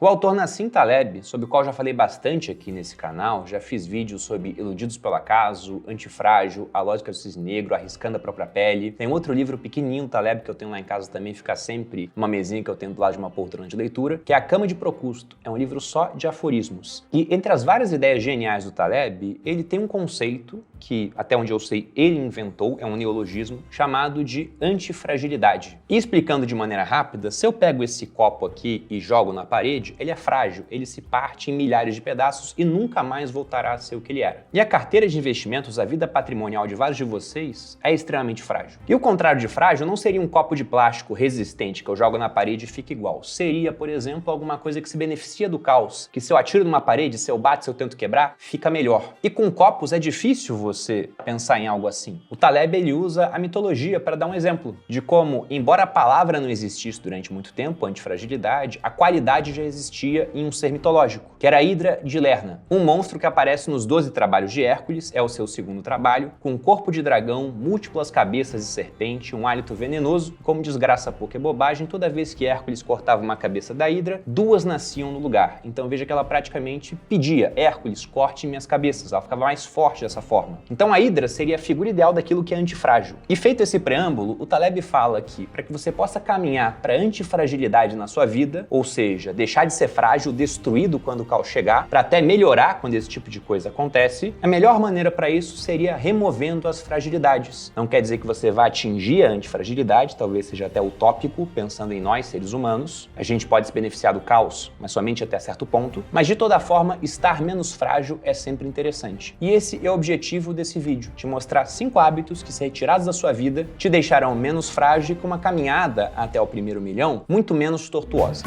O autor Nassim Taleb, sobre o qual já falei bastante aqui nesse canal, já fiz vídeos sobre Iludidos pelo Acaso, Antifrágil, A Lógica do Cisne Negro, Arriscando a Própria Pele. Tem outro livro pequenininho do Taleb que eu tenho lá em casa também, fica sempre numa mesinha que eu tenho do lado de uma poltrona de leitura, que é A Cama de Procusto. É um livro só de aforismos. E entre as várias ideias geniais do Taleb, ele tem um conceito que, até onde eu sei, ele inventou, é um neologismo, chamado de antifragilidade. E explicando de maneira rápida, se eu pego esse copo aqui e jogo na parede, ele é frágil, ele se parte em milhares de pedaços e nunca mais voltará a ser o que ele era. E a carteira de investimentos, a vida patrimonial de vários de vocês, é extremamente frágil. E o contrário de frágil não seria um copo de plástico resistente que eu jogo na parede e fica igual. Seria, por exemplo, alguma coisa que se beneficia do caos, que se eu atiro numa parede, se eu bato, se eu tento quebrar, fica melhor. E com copos é difícil você pensar em algo assim. O Taleb, ele usa a mitologia para dar um exemplo de como, embora a palavra não existisse durante muito tempo, antifragilidade, a qualidade já existia em um ser mitológico, que era a Hidra de Lerna, um monstro que aparece nos 12 Trabalhos de Hércules, é o seu segundo trabalho, com um corpo de dragão, múltiplas cabeças de serpente, um hálito venenoso, como desgraça pouca é bobagem, toda vez que Hércules cortava uma cabeça da Hidra, duas nasciam no lugar. Então veja que ela praticamente pedia, Hércules, corte minhas cabeças, ela ficava mais forte dessa forma. Então a Hidra seria a figura ideal daquilo que é antifrágil. E feito esse preâmbulo, o Taleb fala que para que você possa caminhar para antifragilidade na sua vida, ou seja, deixar de ser frágil, destruído quando o caos chegar, para até melhorar quando esse tipo de coisa acontece, a melhor maneira para isso seria removendo as fragilidades. Não quer dizer que você vá atingir a antifragilidade, talvez seja até utópico, pensando em nós, seres humanos. A gente pode se beneficiar do caos, mas somente até certo ponto. Mas de toda forma, estar menos frágil é sempre interessante. E esse é o objetivo desse vídeo, te mostrar 5 hábitos que, se retirados da sua vida, te deixarão menos frágil e com uma caminhada até o primeiro milhão muito menos tortuosa.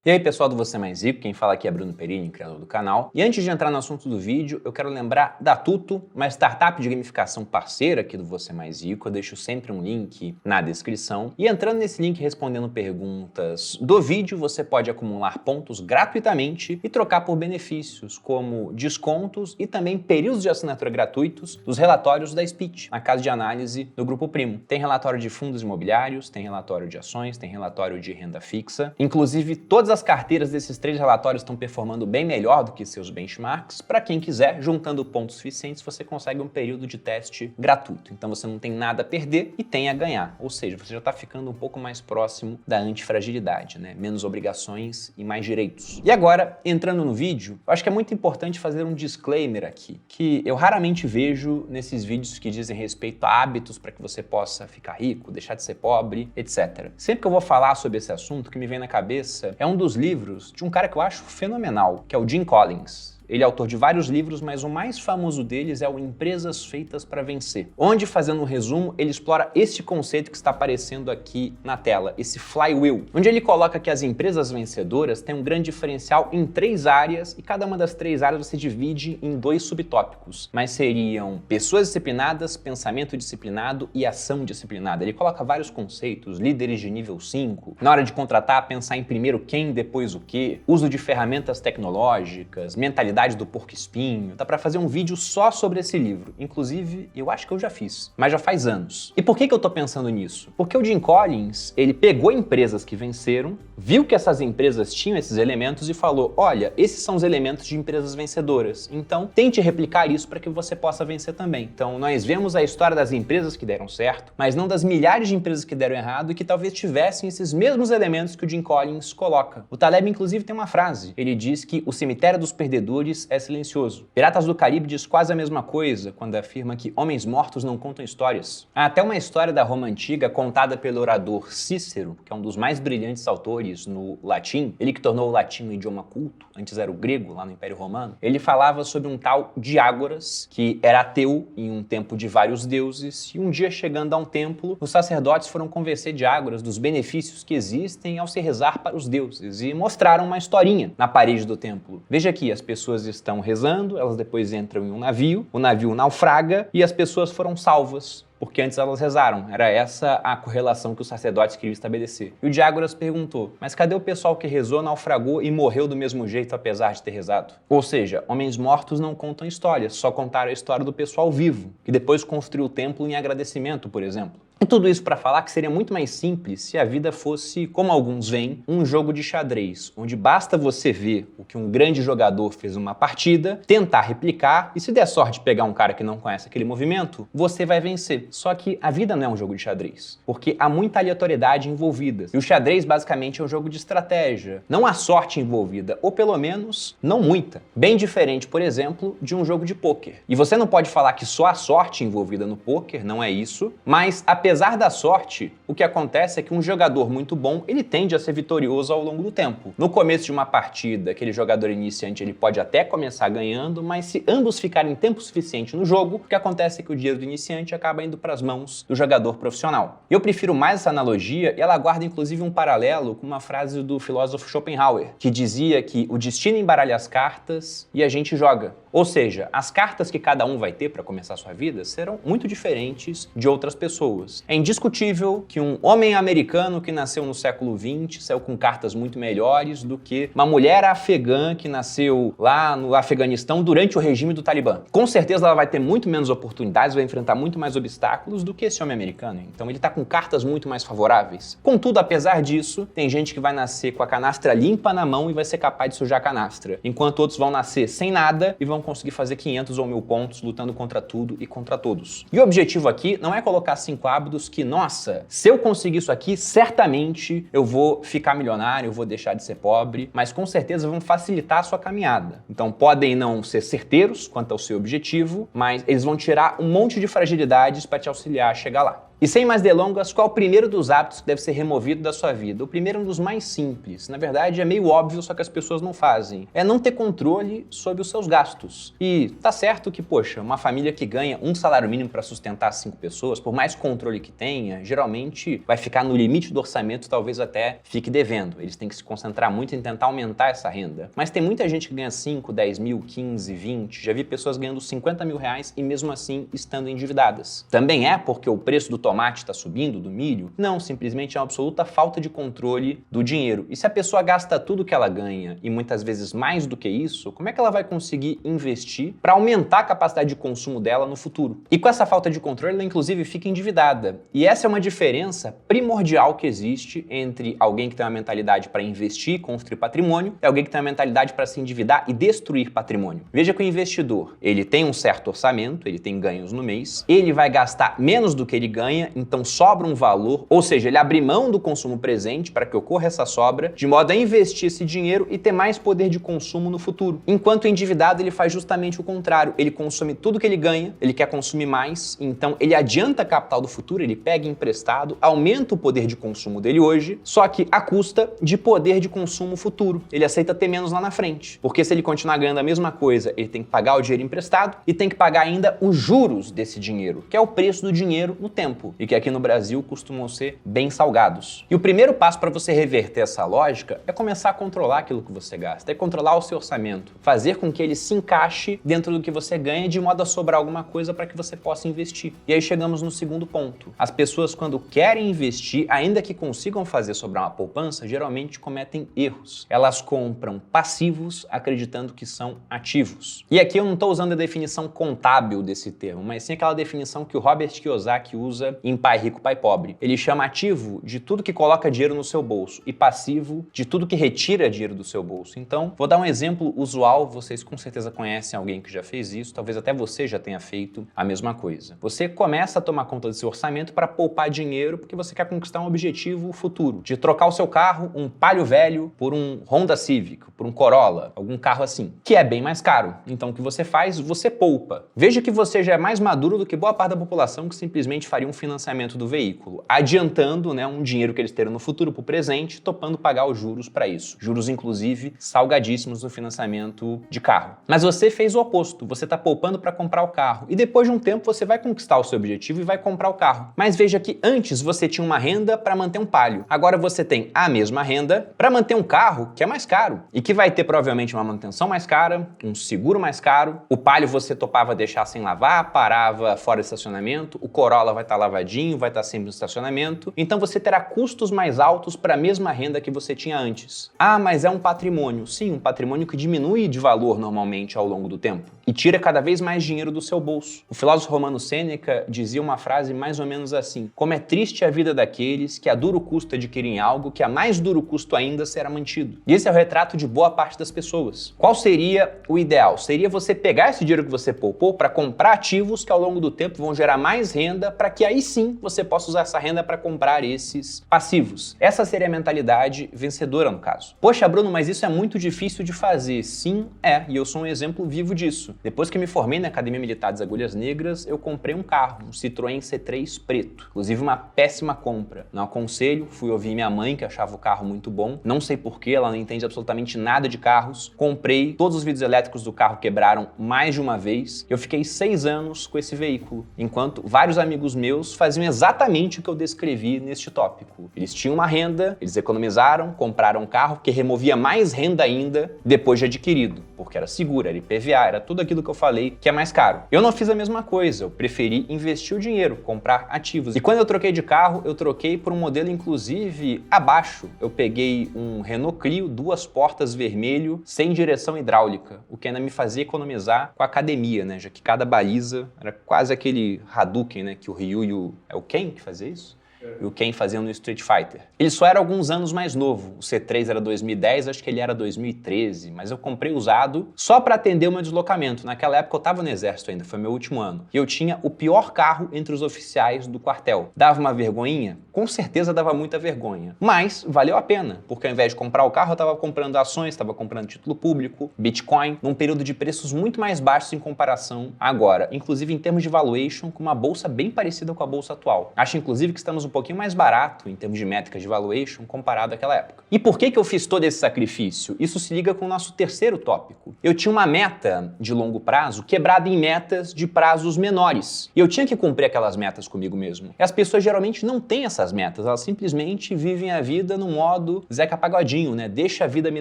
E aí, pessoal do Você Mais Rico, quem fala aqui é Bruno Perini, criador do canal. E antes de entrar no assunto do vídeo, eu quero lembrar da Tuto, uma startup de gamificação parceira aqui do Você Mais Rico. Eu deixo sempre um link na descrição. E entrando nesse link respondendo perguntas do vídeo, você pode acumular pontos gratuitamente e trocar por benefícios, como descontos e também períodos de assinatura gratuitos dos relatórios da Speech, a casa de análise do Grupo Primo. Tem relatório de fundos imobiliários, tem relatório de ações, tem relatório de renda fixa. Inclusive, todas as carteiras desses 3 relatórios estão performando bem melhor do que seus benchmarks. Para quem quiser, juntando pontos suficientes, você consegue um período de teste gratuito. Então você não tem nada a perder e tem a ganhar. Ou seja, você já está ficando um pouco mais próximo da antifragilidade, né? Menos obrigações e mais direitos. E agora, entrando no vídeo, eu acho que é muito importante fazer um disclaimer aqui, que eu raramente vejo nesses vídeos que dizem respeito a hábitos para que você possa ficar rico, deixar de ser pobre, etc. Sempre que eu vou falar sobre esse assunto, o que me vem na cabeça é um dos livros de um cara que eu acho fenomenal, que é o Jim Collins. Ele é autor de vários livros, mas o mais famoso deles é o Empresas Feitas para Vencer, onde, fazendo um resumo, ele explora esse conceito que está aparecendo aqui na tela, esse flywheel, onde ele coloca que as empresas vencedoras têm um grande diferencial em 3 áreas e cada uma das 3 áreas você divide em 2 subtópicos, mas seriam pessoas disciplinadas, pensamento disciplinado e ação disciplinada. Ele coloca vários conceitos, líderes de nível 5, na hora de contratar, pensar em primeiro quem, depois o quê, uso de ferramentas tecnológicas, mentalidade do porco-espinho. Dá pra fazer um vídeo só sobre esse livro. Inclusive, eu acho que eu já fiz, mas já faz anos. E por que eu tô pensando nisso? Porque o Jim Collins, ele pegou empresas que venceram, viu que essas empresas tinham esses elementos e falou, olha, esses são os elementos de empresas vencedoras. Então, tente replicar isso para que você possa vencer também. Então, nós vemos a história das empresas que deram certo, mas não das milhares de empresas que deram errado e que talvez tivessem esses mesmos elementos que o Jim Collins coloca. O Taleb, inclusive, tem uma frase. Ele diz que o cemitério dos perdedores é silencioso. Piratas do Caribe diz quase a mesma coisa quando afirma que homens mortos não contam histórias. Há até uma história da Roma Antiga contada pelo orador Cícero, que é um dos mais brilhantes autores no latim, ele que tornou o latim um idioma culto, antes era o grego lá no Império Romano. Ele falava sobre um tal Diágoras, que era ateu em um templo de vários deuses, e um dia, chegando a um templo, os sacerdotes foram convencer Diágoras dos benefícios que existem ao se rezar para os deuses e mostraram uma historinha na parede do templo. Veja aqui, as pessoas estão rezando, elas depois entram em um navio, o navio naufraga e as pessoas foram salvas, porque antes elas rezaram. Era essa a correlação que os sacerdotes queriam estabelecer. E o Diágoras perguntou, mas cadê o pessoal que rezou, naufragou e morreu do mesmo jeito apesar de ter rezado? Ou seja, homens mortos não contam histórias, só contaram a história do pessoal vivo, que depois construiu o templo em agradecimento, por exemplo. E tudo isso para falar que seria muito mais simples se a vida fosse, como alguns veem, um jogo de xadrez, onde basta você ver o que um grande jogador fez numa partida, tentar replicar e se der sorte de pegar um cara que não conhece aquele movimento, você vai vencer. Só que a vida não é um jogo de xadrez, porque há muita aleatoriedade envolvida. E o xadrez basicamente é um jogo de estratégia. Não há sorte envolvida, ou pelo menos não muita. Bem diferente, por exemplo, de um jogo de pôquer. E você não pode falar que só há sorte envolvida no pôquer, não é isso, mas apesar da sorte, o que acontece é que um jogador muito bom, ele tende a ser vitorioso ao longo do tempo. No começo de uma partida, aquele jogador iniciante, ele pode até começar ganhando, mas se ambos ficarem tempo suficiente no jogo, o que acontece é que o dinheiro do iniciante acaba indo para as mãos do jogador profissional. Eu prefiro mais essa analogia e ela guarda inclusive um paralelo com uma frase do filósofo Schopenhauer, que dizia que o destino embaralha as cartas e a gente joga. Ou seja, as cartas que cada um vai ter para começar a sua vida serão muito diferentes de outras pessoas. É indiscutível que um homem americano que nasceu no século XX saiu com cartas muito melhores do que uma mulher afegã que nasceu lá no Afeganistão durante o regime do Talibã. Com certeza ela vai ter muito menos oportunidades, vai enfrentar muito mais obstáculos do que esse homem americano. Então ele tá com cartas muito mais favoráveis. Contudo, apesar disso, tem gente que vai nascer com a canastra limpa na mão e vai ser capaz de sujar a canastra, enquanto outros vão nascer sem nada e vão conseguir fazer 500 ou 1000 pontos lutando contra tudo e contra todos. E o objetivo aqui não é colocar 5 hábitos que, nossa, se eu conseguir isso aqui, certamente eu vou ficar milionário, eu vou deixar de ser pobre, mas com certeza vão facilitar a sua caminhada. Então podem não ser certeiros quanto ao seu objetivo, mas eles vão tirar um monte de fragilidades para te auxiliar a chegar lá. E sem mais delongas, qual é o primeiro dos hábitos que deve ser removido da sua vida? O primeiro é um dos mais simples. Na verdade, é meio óbvio, só que as pessoas não fazem. É não ter controle sobre os seus gastos. E tá certo que, poxa, uma família que ganha um salário mínimo para sustentar 5 pessoas, por mais controle que tenha, geralmente vai ficar no limite do orçamento, talvez até fique devendo. Eles têm que se concentrar muito em tentar aumentar essa renda. Mas tem muita gente que ganha 5, 10 mil, 15, 20. Já vi pessoas ganhando 50 mil reais e mesmo assim estando endividadas. Também é porque o preço do tomate está subindo, do milho? Não, simplesmente é uma absoluta falta de controle do dinheiro. E se a pessoa gasta tudo que ela ganha, e muitas vezes mais do que isso, como é que ela vai conseguir investir para aumentar a capacidade de consumo dela no futuro? E com essa falta de controle, ela inclusive fica endividada. E essa é uma diferença primordial que existe entre alguém que tem uma mentalidade para investir e construir patrimônio e alguém que tem uma mentalidade para se endividar e destruir patrimônio. Veja que o investidor, ele tem um certo orçamento, ele tem ganhos no mês, ele vai gastar menos do que ele ganha, então sobra um valor, ou seja, ele abre mão do consumo presente para que ocorra essa sobra, de modo a investir esse dinheiro e ter mais poder de consumo no futuro. Enquanto o endividado, ele faz justamente o contrário, ele consome tudo que ele ganha, ele quer consumir mais, então ele adianta capital do futuro, ele pega emprestado, aumenta o poder de consumo dele hoje, só que à custa de poder de consumo futuro. Ele aceita ter menos lá na frente, porque se ele continuar ganhando a mesma coisa, ele tem que pagar o dinheiro emprestado e tem que pagar ainda os juros desse dinheiro, que é o preço do dinheiro no tempo, e que aqui no Brasil costumam ser bem salgados. E o primeiro passo para você reverter essa lógica é começar a controlar aquilo que você gasta, é controlar o seu orçamento, fazer com que ele se encaixe dentro do que você ganha de modo a sobrar alguma coisa para que você possa investir. E aí chegamos no segundo ponto. As pessoas, quando querem investir, ainda que consigam fazer sobrar uma poupança, geralmente cometem erros. Elas compram passivos acreditando que são ativos. E aqui eu não estou usando a definição contábil desse termo, mas sim aquela definição que o Robert Kiyosaki usa em Pai Rico, Pai Pobre. Ele chama ativo de tudo que coloca dinheiro no seu bolso e passivo de tudo que retira dinheiro do seu bolso. Então, vou dar um exemplo usual, vocês com certeza conhecem alguém que já fez isso, talvez até você já tenha feito a mesma coisa. Você começa a tomar conta do seu orçamento para poupar dinheiro porque você quer conquistar um objetivo futuro, de trocar o seu carro, um Palio velho, por um Honda Civic, por um Corolla, algum carro assim, que é bem mais caro. Então, o que você faz? Você poupa. Veja que você já é mais maduro do que boa parte da população que simplesmente faria um financiamento do veículo, adiantando, um dinheiro que eles terão no futuro para o presente, topando pagar os juros para isso. Juros, inclusive, salgadíssimos no financiamento de carro. Mas você fez o oposto, você está poupando para comprar o carro e depois de um tempo você vai conquistar o seu objetivo e vai comprar o carro. Mas veja que antes você tinha uma renda para manter um Palio, agora você tem a mesma renda para manter um carro que é mais caro e que vai ter provavelmente uma manutenção mais cara, um seguro mais caro. O Palio você topava deixar sem lavar, parava fora de estacionamento, o Corolla vai estar lá lavadinho, vai estar sempre no estacionamento, então você terá custos mais altos para a mesma renda que você tinha antes. Ah, mas é um patrimônio. Sim, um patrimônio que diminui de valor normalmente ao longo do tempo e tira cada vez mais dinheiro do seu bolso. O filósofo romano Sêneca dizia uma frase mais ou menos assim: como é triste a vida daqueles que a duro custo adquirem algo que a mais duro custo ainda será mantido. E esse é o retrato de boa parte das pessoas. Qual seria o ideal? Seria você pegar esse dinheiro que você poupou para comprar ativos que ao longo do tempo vão gerar mais renda, para que aí sim você possa usar essa renda para comprar esses passivos. Essa seria a mentalidade vencedora no caso. Poxa, Bruno, mas isso é muito difícil de fazer. Sim, e eu sou um exemplo vivo disso. Depois que me formei na Academia Militar das Agulhas Negras, eu comprei um carro, um Citroën C3 preto. Inclusive uma péssima compra. Não aconselho, fui ouvir minha mãe, que achava o carro muito bom. Não sei porquê, ela não entende absolutamente nada de carros. Comprei, todos os vidros elétricos do carro quebraram mais de uma vez. Eu fiquei 6 anos com esse veículo, enquanto vários amigos meus faziam exatamente o que eu descrevi neste tópico. Eles tinham uma renda, eles economizaram, compraram um carro que removia mais renda ainda depois de adquirido, porque era seguro, era IPVA, era tudo aquilo que eu falei que é mais caro. Eu não fiz a mesma coisa, eu preferi investir o dinheiro, comprar ativos. E quando eu troquei de carro, eu troquei por um modelo inclusive abaixo. Eu peguei um Renault Clio, 2 portas vermelho, sem direção hidráulica, o que ainda me fazia economizar com a academia, né? Já que cada baliza era quase aquele Hadouken, né? Que o Ryu e o... É o Ken que fazia isso? E o Ken fazia no Street Fighter. Ele só era alguns anos mais novo. O C3 era 2010, acho que ele era 2013, mas eu comprei usado só para atender o meu deslocamento. Naquela época eu tava no exército ainda, foi meu último ano. E eu tinha o pior carro entre os oficiais do quartel. Dava uma vergonhinha? Com certeza dava muita vergonha. Mas valeu a pena, porque ao invés de comprar o carro, eu tava comprando ações, tava comprando título público, Bitcoin, num período de preços muito mais baixos em comparação agora. Inclusive em termos de valuation, com uma bolsa bem parecida com a bolsa atual. Acho inclusive que estamos um pouquinho mais barato em termos de métricas de valuation comparado àquela época. E por que eu fiz todo esse sacrifício? Isso se liga com o nosso terceiro tópico. Eu tinha uma meta de longo prazo quebrada em metas de prazos menores. E eu tinha que cumprir aquelas metas comigo mesmo. E as pessoas geralmente não têm essas metas, elas simplesmente vivem a vida no modo Zeca Pagodinho, né? Deixa a vida me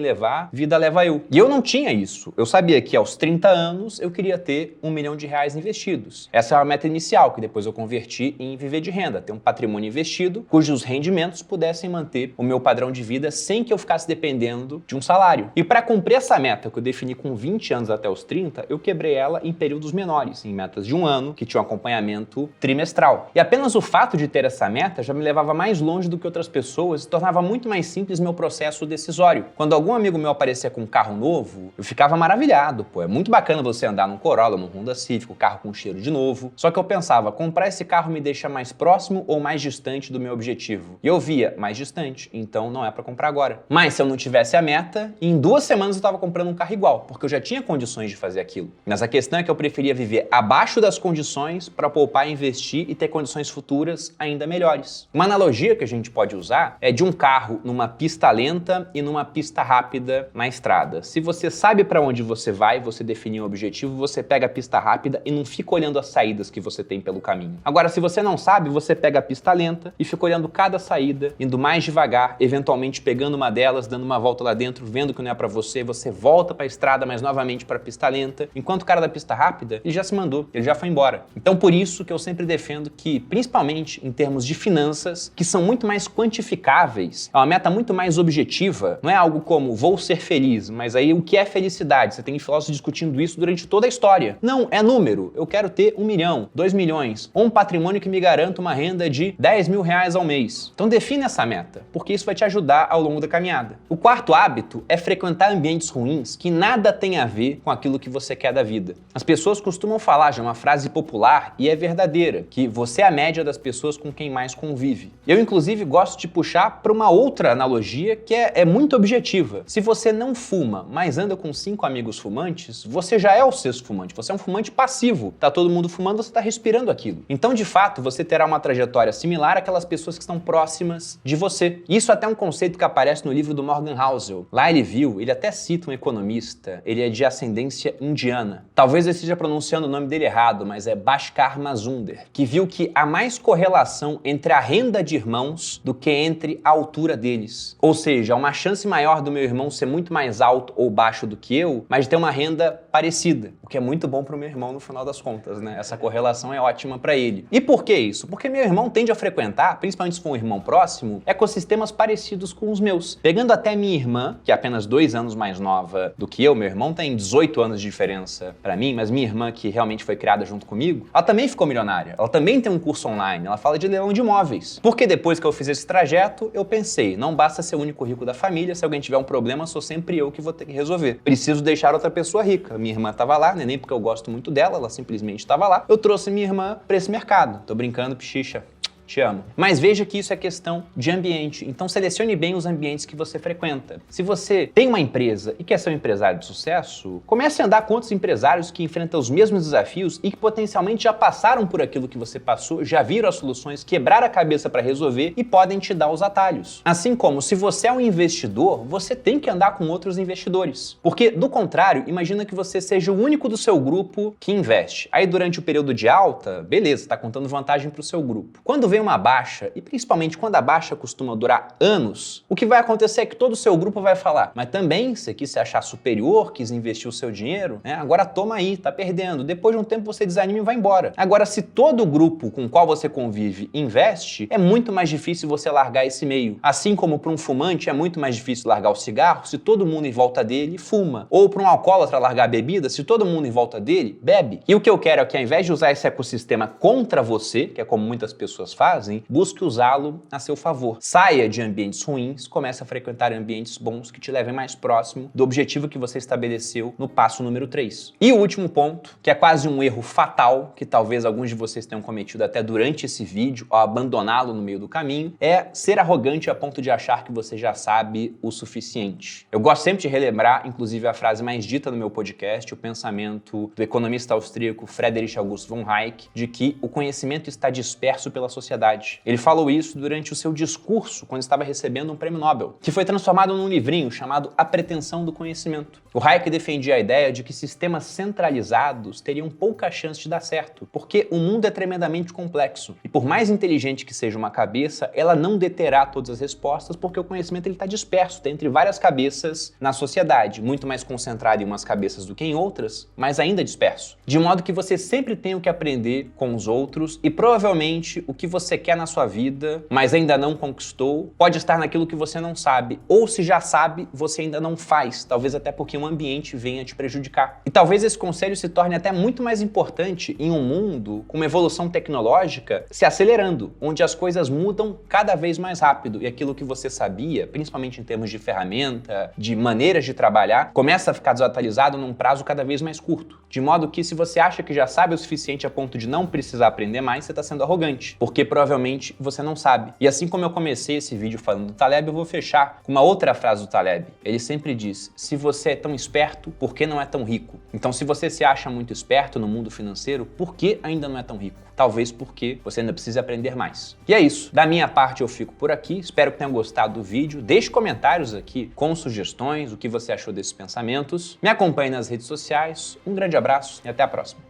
levar, vida leva eu. E eu não tinha isso. Eu sabia que aos 30 anos eu queria ter R$1 milhão investidos. Essa é a meta inicial, que depois eu converti em viver de renda, ter um patrimônio investido, cujos rendimentos pudessem manter o meu padrão de vida sem que eu ficasse dependendo de um salário. E para cumprir essa meta que eu defini com 20 anos até os 30, eu quebrei ela em períodos menores, em metas de 1 ano, que tinham acompanhamento trimestral. E apenas o fato de ter essa meta já me levava mais longe do que outras pessoas e tornava muito mais simples meu processo decisório. Quando algum amigo meu aparecia com um carro novo, eu ficava maravilhado. Pô, é muito bacana você andar num Corolla, num Honda Civic, o carro com cheiro de novo. Só que eu pensava, comprar esse carro me deixa mais próximo ou mais distante do meu objetivo? E eu via, mais distante, então não é para comprar agora. Mas se eu não tivesse a meta, em 2 semanas eu estava comprando um carro igual, porque eu já tinha condições de fazer aquilo. Mas a questão é que eu preferia viver abaixo das condições para poupar, investir e ter condições futuras ainda melhores. Uma analogia que a gente pode usar é de um carro numa pista lenta e numa pista rápida na estrada. Se você sabe para onde você vai, você define um objetivo, você pega a pista rápida e não fica olhando as saídas que você tem pelo caminho. Agora, se você não sabe, você pega a pista lenta e fica olhando cada saída, indo mais devagar, eventualmente pegando uma delas, dando uma volta lá dentro, vendo que não é para você volta para a estrada, mas novamente para a pista lenta. Enquanto o cara da pista rápida, ele já se mandou, ele já foi embora. Então por isso que eu sempre defendo que, principalmente em termos de finanças, que são muito mais quantificáveis, é uma meta muito mais objetiva, não é algo como vou ser feliz, mas aí o que é felicidade? Você tem filósofos discutindo isso durante toda a história. Não, é número. Eu quero ter 1 milhão, 2 milhões, ou um patrimônio que me garanta uma renda de R$10 mil ao mês. Então define essa meta, porque isso vai te ajudar ao longo da caminhada. O quarto hábito é frequentar ambientes ruins que nada tem a ver com aquilo que você quer da vida. As pessoas costumam falar, já é uma frase popular e é verdadeira, que você é a média das pessoas com quem mais convive. Eu, inclusive, gosto de puxar para uma outra analogia que é muito objetiva. Se você não fuma, mas anda com 5 amigos fumantes, você já é o sexto fumante, você é um fumante passivo. Tá todo mundo fumando, você tá respirando aquilo. Então, de fato, você terá uma trajetória similar estimular aquelas pessoas que estão próximas de você. Isso até é um conceito que aparece no livro do Morgan Housel. Lá ele até cita um economista, ele é de ascendência indiana. Talvez eu esteja pronunciando o nome dele errado, mas é Bhaskar Mazumder, que viu que há mais correlação entre a renda de irmãos do que entre a altura deles. Ou seja, há uma chance maior do meu irmão ser muito mais alto ou baixo do que eu, mas de ter uma renda parecida, o que é muito bom para o meu irmão no final das contas, né? Essa correlação é ótima para ele. E por que isso? Porque meu irmão tende a frequentar, principalmente se for um irmão próximo, ecossistemas parecidos com os meus. Pegando até minha irmã, que é apenas 2 anos mais nova do que eu, meu irmão tem 18 anos de diferença para mim, mas minha irmã, que realmente foi criada junto comigo, ela também ficou milionária. Ela também tem um curso online, ela fala de leilão de imóveis. Porque depois que eu fiz esse trajeto, eu pensei, não basta ser o único rico da família, se alguém tiver um problema, sou sempre eu que vou ter que resolver. Preciso deixar outra pessoa rica. Minha irmã estava lá, nem porque eu gosto muito dela, ela simplesmente estava lá. Eu trouxe minha irmã para esse mercado. Tô brincando, Pichicha. Te amo. Mas veja que isso é questão de ambiente, então selecione bem os ambientes que você frequenta. Se você tem uma empresa e quer ser um empresário de sucesso, comece a andar com outros empresários que enfrentam os mesmos desafios e que potencialmente já passaram por aquilo que você passou, já viram as soluções, quebraram a cabeça para resolver e podem te dar os atalhos. Assim como, se você é um investidor, você tem que andar com outros investidores. Porque, do contrário, imagina que você seja o único do seu grupo que investe. Aí, durante o período de alta, beleza, está contando vantagem para o seu grupo. Quando vem uma baixa, e principalmente quando a baixa costuma durar anos, o que vai acontecer é que todo o seu grupo vai falar, mas também você quis se achar superior, quis investir o seu dinheiro, né? Agora toma aí, tá perdendo. Depois de um tempo você desanima e vai embora. Agora, se todo o grupo com o qual você convive investe, é muito mais difícil você largar esse meio. Assim como para um fumante é muito mais difícil largar o cigarro se todo mundo em volta dele fuma. Ou para um alcoólatra largar a bebida se todo mundo em volta dele bebe. E o que eu quero é que, ao invés de usar esse ecossistema contra você, que é como muitas pessoas fazem, busque usá-lo a seu favor. Saia de ambientes ruins, comece a frequentar ambientes bons que te levem mais próximo do objetivo que você estabeleceu no passo número 3. E o último ponto, que é quase um erro fatal, que talvez alguns de vocês tenham cometido até durante esse vídeo, ao abandoná-lo no meio do caminho, é ser arrogante a ponto de achar que você já sabe o suficiente. Eu gosto sempre de relembrar, inclusive, a frase mais dita no meu podcast, o pensamento do economista austríaco Friedrich August von Hayek, de que o conhecimento está disperso pela sociedade. Ele falou isso durante o seu discurso quando estava recebendo um prêmio Nobel, que foi transformado num livrinho chamado A Pretensão do Conhecimento. O Hayek defendia a ideia de que sistemas centralizados teriam pouca chance de dar certo, porque o mundo é tremendamente complexo. E por mais inteligente que seja uma cabeça, ela não deterá todas as respostas, porque o conhecimento está disperso, está entre várias cabeças na sociedade, muito mais concentrado em umas cabeças do que em outras, mas ainda disperso. De modo que você sempre tem o que aprender com os outros e provavelmente o que você quer na sua vida, mas ainda não conquistou, pode estar naquilo que você não sabe. Ou se já sabe, você ainda não faz, talvez até porque um ambiente venha te prejudicar. E talvez esse conselho se torne até muito mais importante em um mundo com uma evolução tecnológica se acelerando, onde as coisas mudam cada vez mais rápido e aquilo que você sabia, principalmente em termos de ferramenta, de maneiras de trabalhar, começa a ficar desatualizado num prazo cada vez mais curto. De modo que, se você acha que já sabe o suficiente a ponto de não precisar aprender mais, você está sendo arrogante, porque provavelmente você não sabe. E assim como eu comecei esse vídeo falando do Taleb, eu vou fechar com uma outra frase do Taleb. Ele sempre diz, se você é tão esperto, por que não é tão rico? Então, se você se acha muito esperto no mundo financeiro, por que ainda não é tão rico? Talvez porque você ainda precisa aprender mais. E é isso. Da minha parte, eu fico por aqui. Espero que tenham gostado do vídeo. Deixe comentários aqui com sugestões, o que você achou desses pensamentos. Me acompanhe nas redes sociais. Um grande abraço e até a próxima.